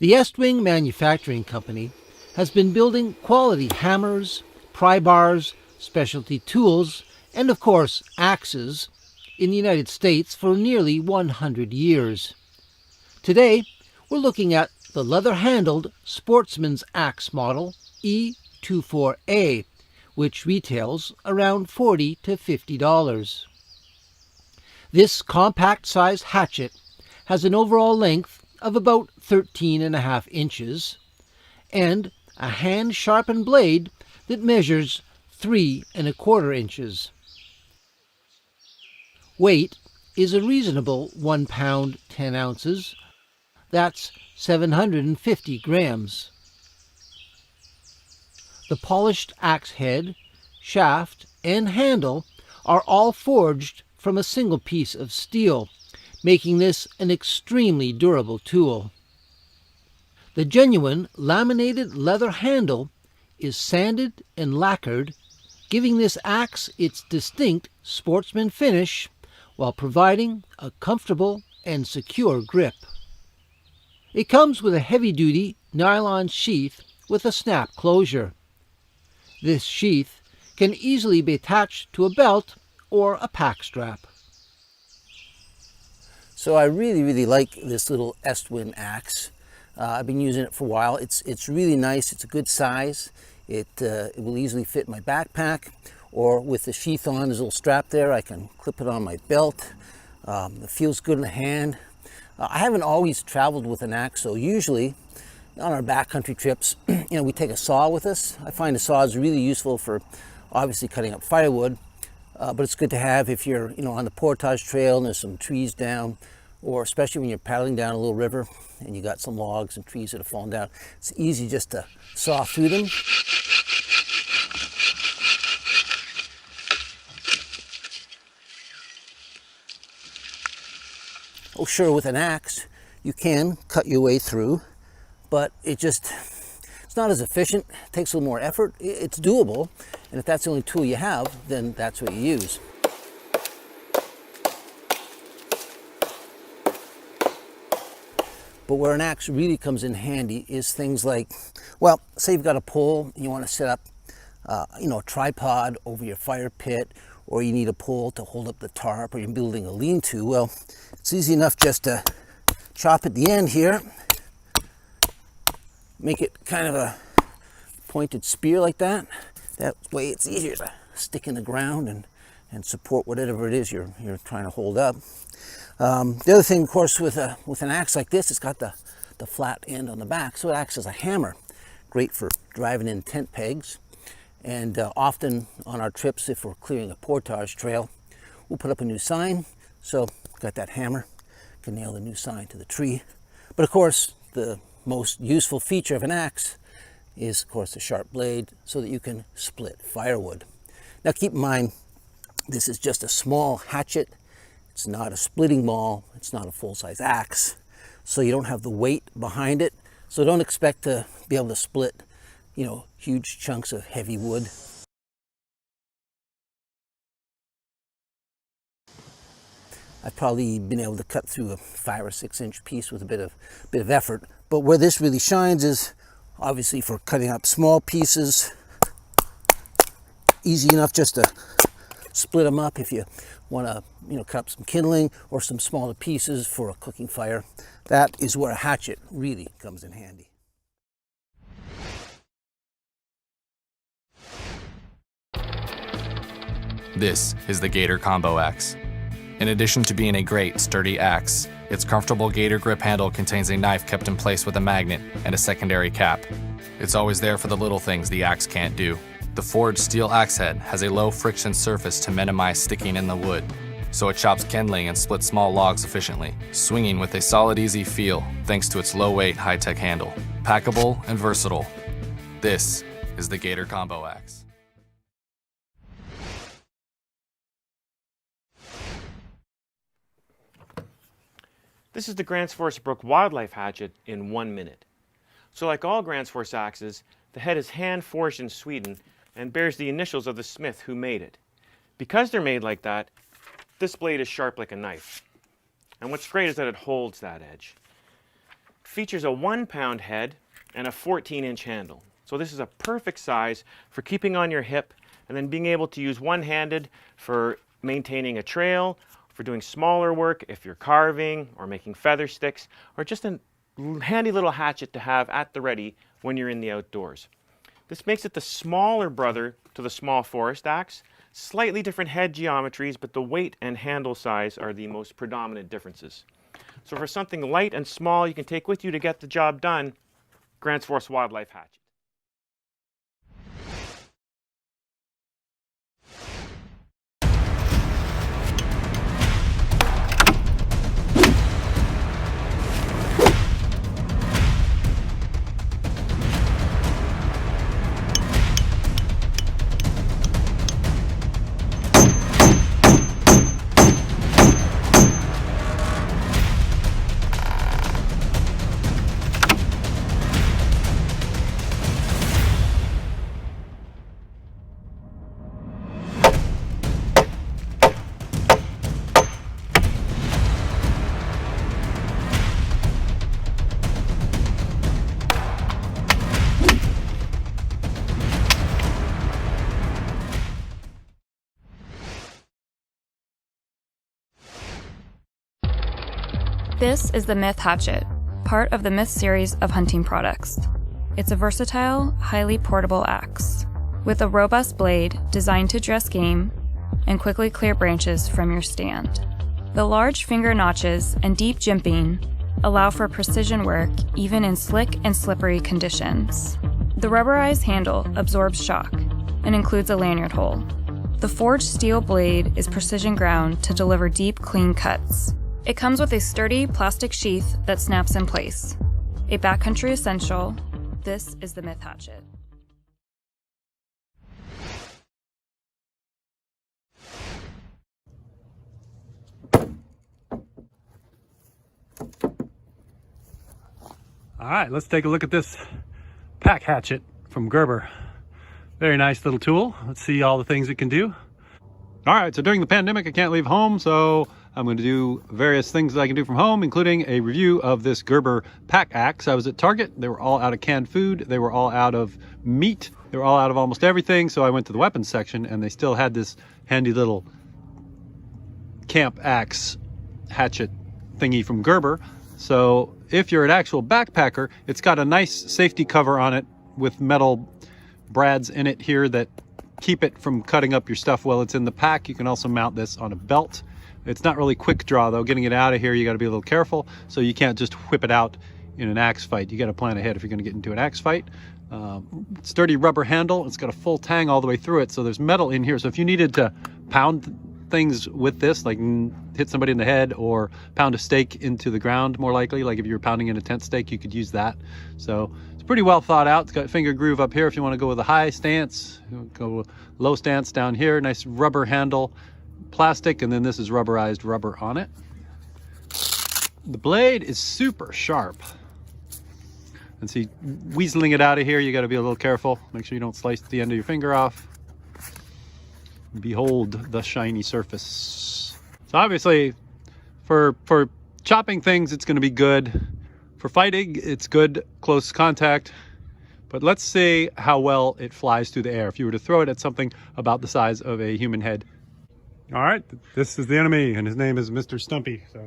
The Estwing Manufacturing Company has been building quality hammers, pry bars, specialty tools, and of course axes in the United States for nearly 100 years. Today, we're looking at the leather-handled Sportsman's Axe model E24A, which retails around $40 to $50. This compact-sized hatchet has an overall length of about 13.5 inches and a hand-sharpened blade that measures 3.25 inches. Weight is a reasonable 1 pound 10 ounces. That's 750 grams. The polished axe head, shaft, and handle are all forged from a single piece of steel, making this an extremely durable tool. The genuine laminated leather handle is sanded and lacquered, giving this axe its distinct sportsman finish while providing a comfortable and secure grip. It comes with a heavy-duty nylon sheath with a snap closure. This sheath can easily be attached to a belt or a pack strap. So I really like this little Estwing axe. I've been using it for a while. It's really nice. It's a good size. It will easily fit in my backpack, or with the sheath on, there's a little strap there. I can clip it on my belt. It feels good in the hand. I haven't always traveled with an axe, so usually on our backcountry trips, we take a saw with us. I find a saw is really useful for obviously cutting up firewood, but it's good to have if you're on the portage trail and there's some trees down, or especially when you're paddling down a little river and you got some logs and trees that have fallen down. It's easy just to saw through them. Oh sure, with an axe you can cut your way through, but it's not as efficient. It takes a little more effort. It's doable, and if that's the only tool you have, then that's what you use. But where an axe really comes in handy is things like, well, say you've got a pole and you want to set up a tripod over your fire pit, or you need a pole to hold up the tarp, or you're building a lean-to. Well, it's easy enough just to chop at the end here, make it kind of a pointed spear like that. That way it's easier to stick in the ground and support whatever it is you're trying to hold up. The other thing, of course, with an axe like this, it's got the flat end on the back, so it acts as a hammer. Great for driving in tent pegs. And often on our trips, if we're clearing a portage trail, we'll put up a new sign. So got that hammer, can nail the new sign to the tree. But of course, the most useful feature of an axe is, of course, the sharp blade, so that you can split firewood. Now keep in mind, this is just a small hatchet. It's not a splitting maul. It's not a full-size axe. So you don't have the weight behind it. So don't expect to be able to split huge chunks of heavy wood. I've probably been able to cut through a 5 or 6 inch piece with a bit of effort. But where this really shines is obviously for cutting up small pieces. Easy enough just to split them up if you want to cut up some kindling or some smaller pieces for a cooking fire. That is where a hatchet really comes in handy. This is the Gator Combo Axe. In addition to being a great, sturdy axe, its comfortable Gator grip handle contains a knife kept in place with a magnet and a secondary cap. It's always there for the little things the axe can't do. The forged steel axe head has a low friction surface to minimize sticking in the wood, so it chops kindling and splits small logs efficiently, swinging with a solid, easy feel thanks to its low-weight, high-tech handle. Packable and versatile. This is the Gator Combo Axe. This is the Grants Force Brook Wildlife Hatchet in 1 minute. So like all Grants Force axes, the head is hand forged in Sweden and bears the initials of the smith who made it. Because they're made like that, this blade is sharp like a knife. And what's great is that it holds that edge. features a 1-pound head and a 14-inch handle. So this is a perfect size for keeping on your hip and then being able to use one-handed for maintaining a trail, for doing smaller work if you're carving or making feather sticks, or just a handy little hatchet to have at the ready when you're in the outdoors. This makes it the smaller brother to the small forest axe. Slightly different head geometries, but the weight and handle size are the most predominant differences. So for something light and small you can take with you to get the job done, Grants Forest Wildlife Hatchet. This is the Myth Hatchet, part of the Myth series of hunting products. It's a versatile, highly portable axe, with a robust blade designed to dress game and quickly clear branches from your stand. The large finger notches and deep jimping allow for precision work even in slick and slippery conditions. The rubberized handle absorbs shock and includes a lanyard hole. The forged steel blade is precision ground to deliver deep, clean cuts. It comes with a sturdy plastic sheath that snaps in place. A backcountry essential, this is the Myth Hatchet. All right, let's take a look at this pack hatchet from Gerber. Very nice little tool. Let's see all the things it can do. All right, so during the pandemic, I can't leave home, so I'm going to do various things that I can do from home, including a review of this Gerber pack axe. I was at Target. They were all out of canned food. They were all out of meat. They were all out of almost everything, so I went to the weapons section, and they still had this handy little camp axe hatchet thingy from Gerber. So if you're an actual backpacker, it's got a nice safety cover on it with metal brads in it here that keep it from cutting up your stuff while it's in the pack. You can also mount this on a belt. It's not really quick draw though. Getting it out of here, you got to be a little careful. So you can't just whip it out in an axe fight. You got to plan ahead if you're going to get into an axe fight. Sturdy rubber handle. It's got a full tang all the way through it. So there's metal in here. So if you needed to pound things with this, like hit somebody in the head or pound a stake into the ground, more likely, like if you were pounding in a tent stake, you could use that. So it's pretty well thought out. It's got a finger groove up here if you want to go with a high stance. Go with low stance down here. Nice rubber handle, plastic, and then this is rubberized rubber on it. The blade is super sharp. And see, weaseling it out of here, you got to be a little careful. Make sure you don't slice the end of your finger off. Behold the shiny surface. So obviously for chopping things, it's going to be good. For fighting, it's good close contact. But let's see how well it flies through the air if you were to throw it at something about the size of a human head. All right, this is the enemy, and his name is Mr. Stumpy. So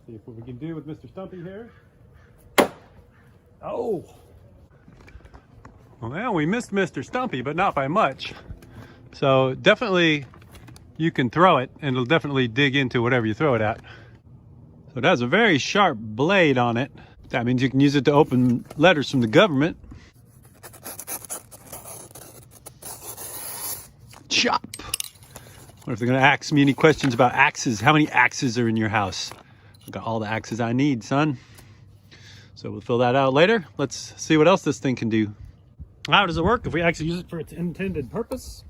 see what we can do with Mr. Stumpy here. Oh! Well, we missed Mr. Stumpy, but not by much. So definitely you can throw it and it'll definitely dig into whatever you throw it at. So it has a very sharp blade on it. That means you can use it to open letters from the government. Chop. What if they're going to ask me any questions about axes? How many axes are in your house? I've got all the axes I need, son. So we'll fill that out later. Let's see what else this thing can do. How does it work if we actually use it for its intended purpose?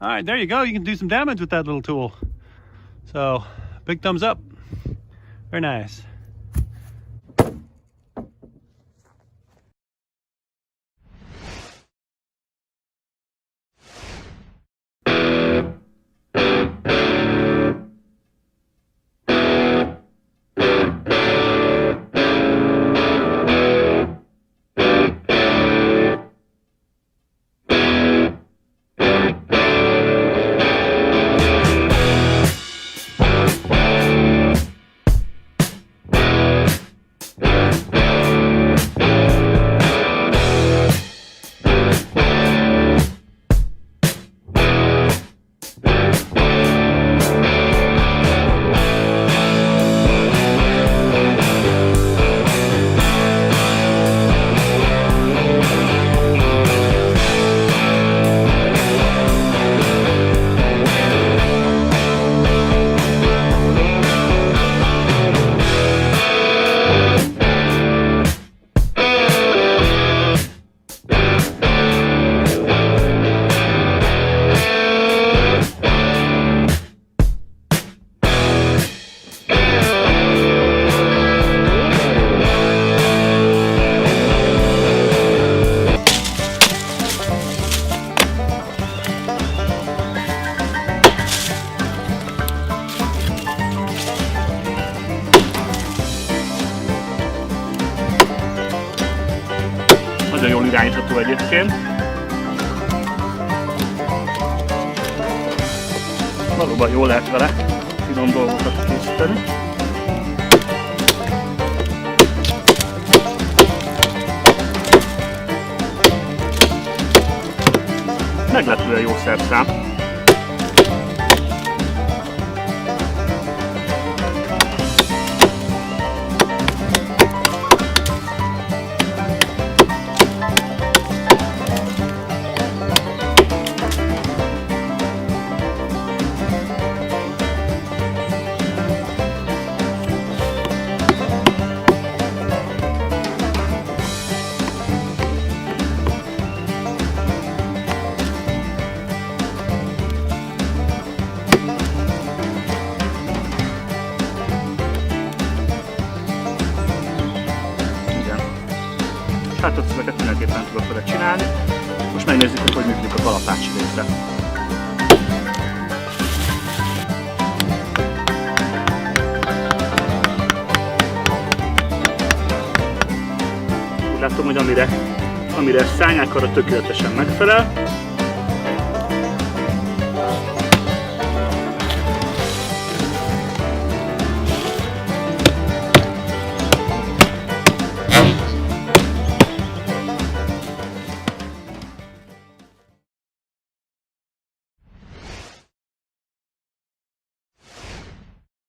All right, there you go. You can do some damage with that little tool. So, big thumbs up. Very nice. Nagyon jól irányítható egyébként. Valóban jól lehet vele finom dolgokat készíteni. Meglepően jó szerszám. Hát ott ezeket mindenképpen tudok vele csinálni. Most megnézzük, hogy működik a kalapács része. Úgy látom, hogy amire szállják, arra tökéletesen megfelel.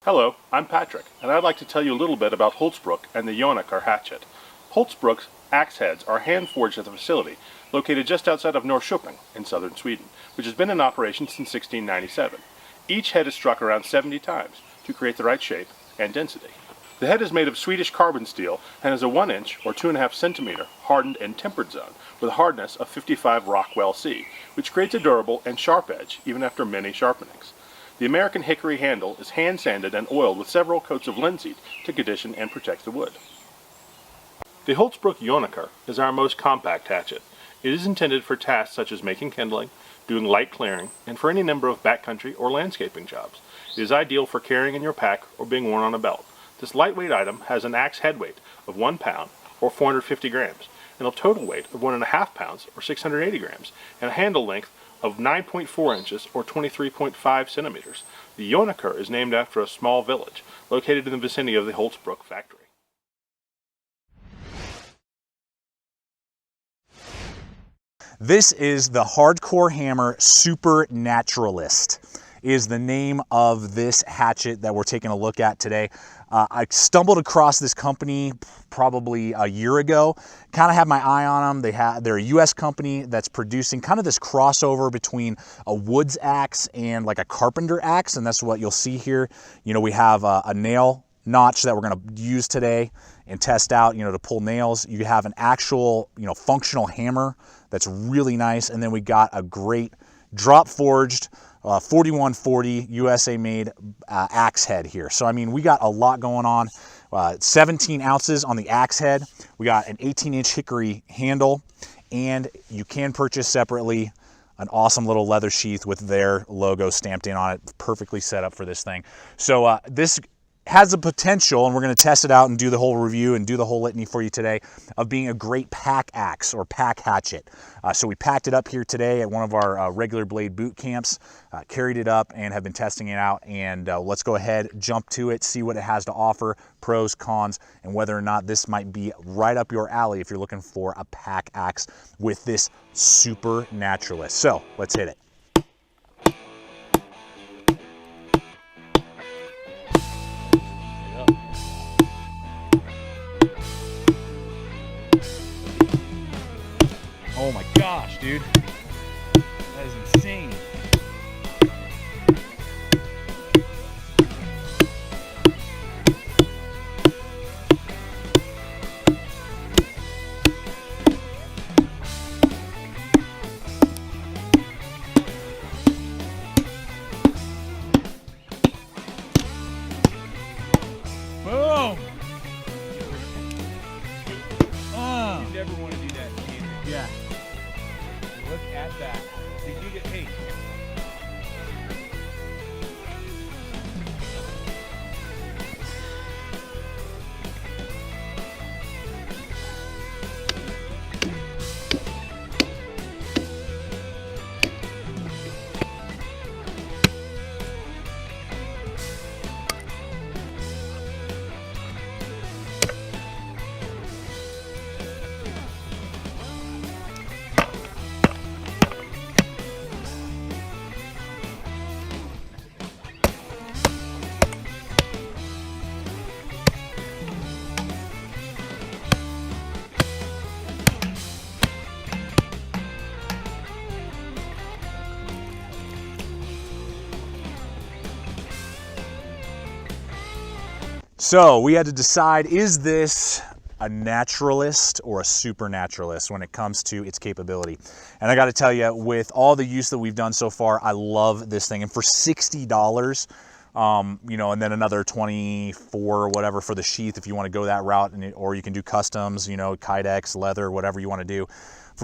Hello, I'm Patrick, and I'd like to tell you a little bit about Holtzbrook and the Jonakar hatchet. Holtzbrook's axe heads are hand-forged at the facility, located just outside of Norrköping in southern Sweden, which has been in operation since 1697. Each head is struck around 70 times to create the right shape and density. The head is made of Swedish carbon steel and has a 1 inch or 2.5 centimeter hardened and tempered zone with a hardness of 55 Rockwell C, which creates a durable and sharp edge even after many sharpenings. The American hickory handle is hand-sanded and oiled with several coats of linseed to condition and protect the wood. The Holtzbrook Jonakar is our most compact hatchet. It is intended for tasks such as making kindling, doing light clearing, and for any number of backcountry or landscaping jobs. It is ideal for carrying in your pack or being worn on a belt. This lightweight item has an axe head weight of 1 pound or 450 grams, and a total weight of 1.5 pounds or 680 grams, and a handle length of 9.4 inches or 23.5 centimeters. The Jonakar is named after a small village located in the vicinity of the Holtzbrook factory. This is the Hardcore Hammer Supernaturalist is the name of this hatchet that we're taking a look at today. I stumbled across this company probably a year ago, kind of had my eye on them. They're a US company that's producing kind of this crossover between a woods axe and like a carpenter axe, and that's what you'll see here. You know, we have a nail notch that we're going to use today and test out, you know, to pull nails. You have an actual, you know, functional hammer that's really nice, and then we got a great, drop forged 4140 USA made axe head here. So I mean, we got a lot going on. 17 ounces on the axe head. We got an 18-inch hickory handle, and you can purchase separately an awesome little leather sheath with their logo stamped in on it, perfectly set up for this thing. So this has the potential, and we're going to test it out and do the whole review and do the whole litany for you today, of being a great pack axe or pack hatchet. So we packed it up here today at one of our regular blade boot camps, carried it up and have been testing it out, and let's go ahead, jump to it, see what it has to offer, pros, cons, and whether or not this might be right up your alley if you're looking for a pack axe with this super naturalist. So let's hit it. Oh my gosh, dude. That is insane. Boom! Oh. You never want to do that, Steve. Yeah. Look at that. Did you get paid? So we had to decide, is this a naturalist or a supernaturalist when it comes to its capability? And I got to tell you, with all the use that we've done so far, I love this thing. And for $60, you know, and then another 24 or whatever for the sheath if you want to go that route, and or you can do customs, you know, kydex, leather, whatever you want to do.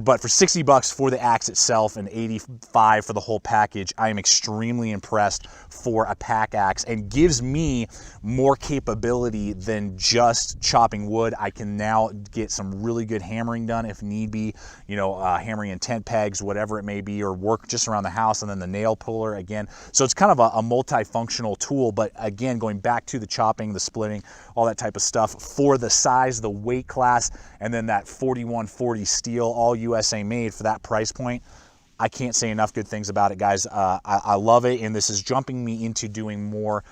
But for $60 for the axe itself and $85 for the whole package, I am extremely impressed for a pack axe, and gives me more capability than just chopping wood. I can now get some really good hammering done if need be, you know, hammering in tent pegs, whatever it may be, or work just around the house, and then the nail puller again. So it's kind of a multifunctional tool, but again, going back to the chopping, the splitting, all that type of stuff for the size, the weight class, and then that 4140 steel, all USA made for that price point. I can't say enough good things about it, guys. I love it, and this is jumping me into doing more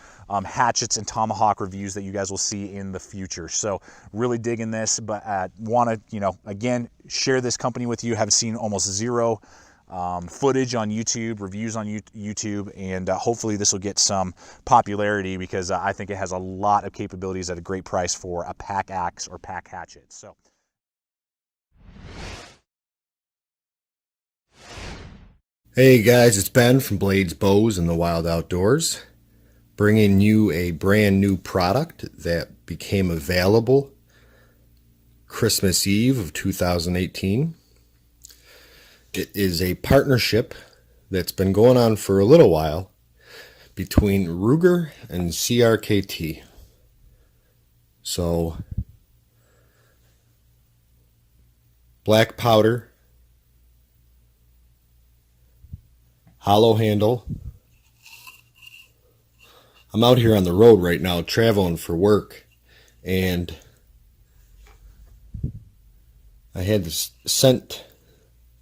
hatchets and tomahawk reviews that you guys will see in the future. So really digging this, but want to, you know, again, share this company with you. Have seen almost zero footage on YouTube, reviews on YouTube, and hopefully this will get some popularity, because I think it has a lot of capabilities at a great price for a pack axe or pack hatchet. So. Hey guys, it's Ben from Blades, Bows, and the Wild Outdoors, bringing you a brand new product that became available Christmas Eve of 2018. It is a partnership that's been going on for a little while between Ruger and CRKT. So, black powder, hollow handle. I'm out here on the road right now traveling for work, and I had this sent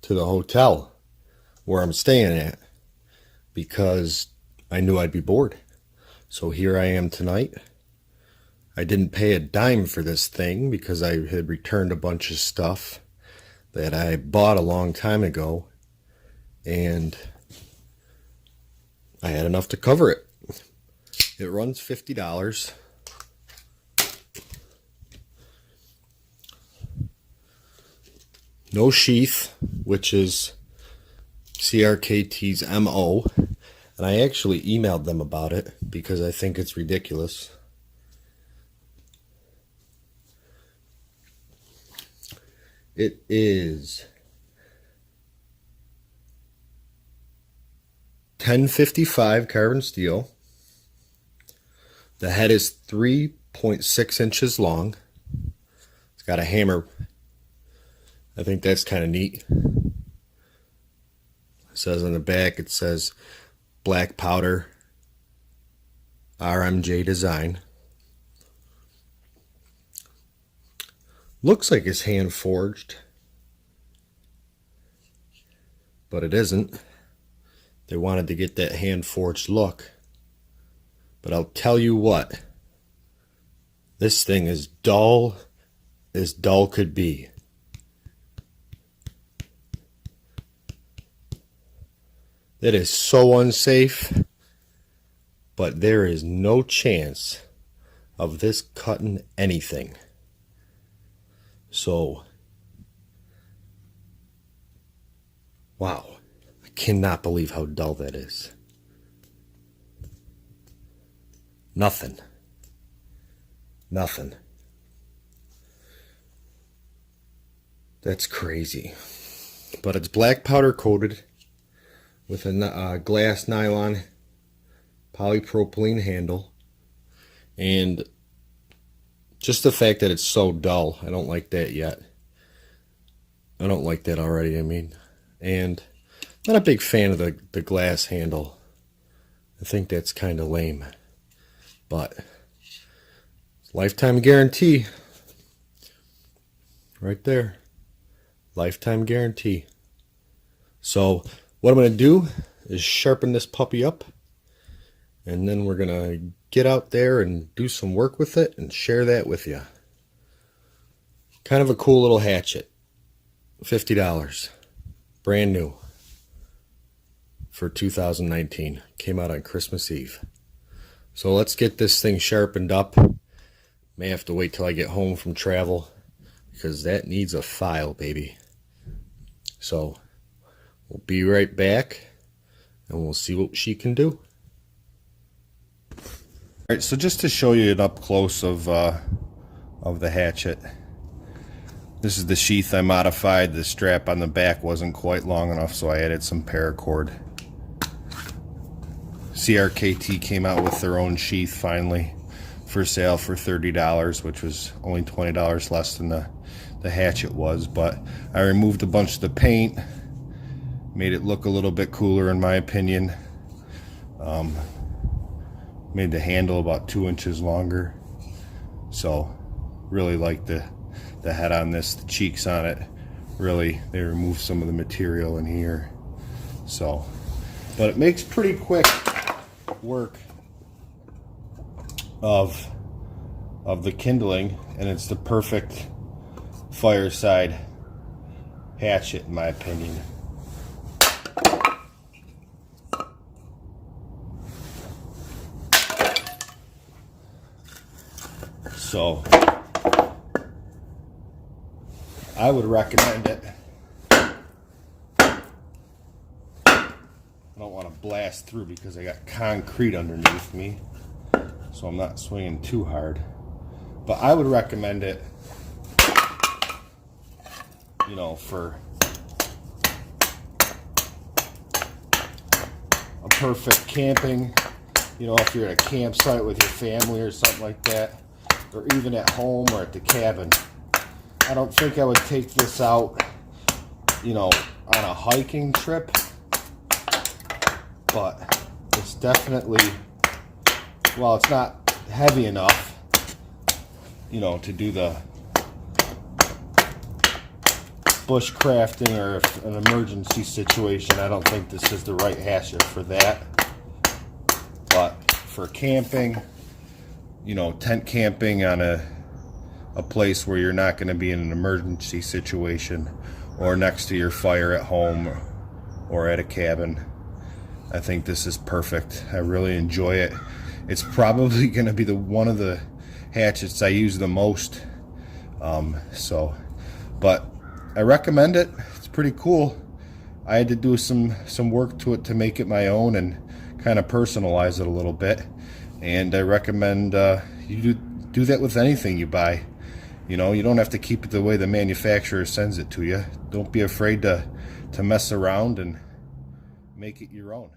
to the hotel where I'm staying at because I knew I'd be bored. So here I am tonight. I didn't pay a dime for this thing because I had returned a bunch of stuff that I bought a long time ago, and I had enough to cover it. It runs $50. No sheath, which is CRKT's MO, and I actually emailed them about it because I think it's ridiculous. It is 1055 carbon steel. The head is 3.6 inches long. It's got a hammer. I think that's kind of neat. It says on the back, it says black powder RMJ design. Looks like it's hand forged, but it isn't. They wanted to get that hand forged look. But I'll tell you what, this thing is dull as dull could be. It is so unsafe, but there is no chance of this cutting anything. So, wow, I cannot believe how dull that is. Nothing. Nothing. That's crazy. But it's black powder coated with a glass nylon polypropylene handle. And just the fact that it's so dull, I don't like that yet. I don't like that already, I mean. And not a big fan of the glass handle. I think that's kind of lame. But lifetime guarantee. Right there. Lifetime guarantee. So what I'm going to do is sharpen this puppy up. And then we're going to get out there and do some work with it and share that with you. Kind of a cool little hatchet. $50. Brand new. For 2019. Came out on Christmas Eve. So let's get this thing sharpened up. May have to wait till I get home from travel, because that needs a file, baby. So we'll be right back and we'll see what she can do. Alright, so just to show you an up close of the hatchet. This is the sheath I modified. The strap on the back wasn't quite long enough, so I added some paracord. CRKT came out with their own sheath finally for sale for $30, which was only $20 less than the hatchet was. But I removed a bunch of the paint, made it look a little bit cooler in my opinion. Made the handle about 2 inches longer. So really like the head on this, the cheeks on it. Really, they removed some of the material in here. So, but it makes pretty quick work of the kindling, and it's the perfect fireside hatchet in my opinion. So I would recommend it. I don't want to blast through because I got concrete underneath me, so I'm not swinging too hard. But I would recommend it, you know, for a perfect camping, you know, if you're at a campsite with your family or something like that, or even at home or at the cabin. I don't think I would take this out, you know, on a hiking trip, but it's definitely, well, it's not heavy enough, you know, to do the bushcrafting or if an emergency situation. I don't think this is the right hatchet for that. But for camping, you know, tent camping on a place where you're not going to be in an emergency situation, or next to your fire at home or at a cabin, I think this is perfect. I really enjoy it. It's probably going to be one of the hatchets I use the most. But I recommend it. It's pretty cool. I had to do some work to it to make it my own and kind of personalize it a little bit. And I recommend you do that with anything you buy. You know, you don't have to keep it the way the manufacturer sends it to you. Don't be afraid to mess around and make it your own.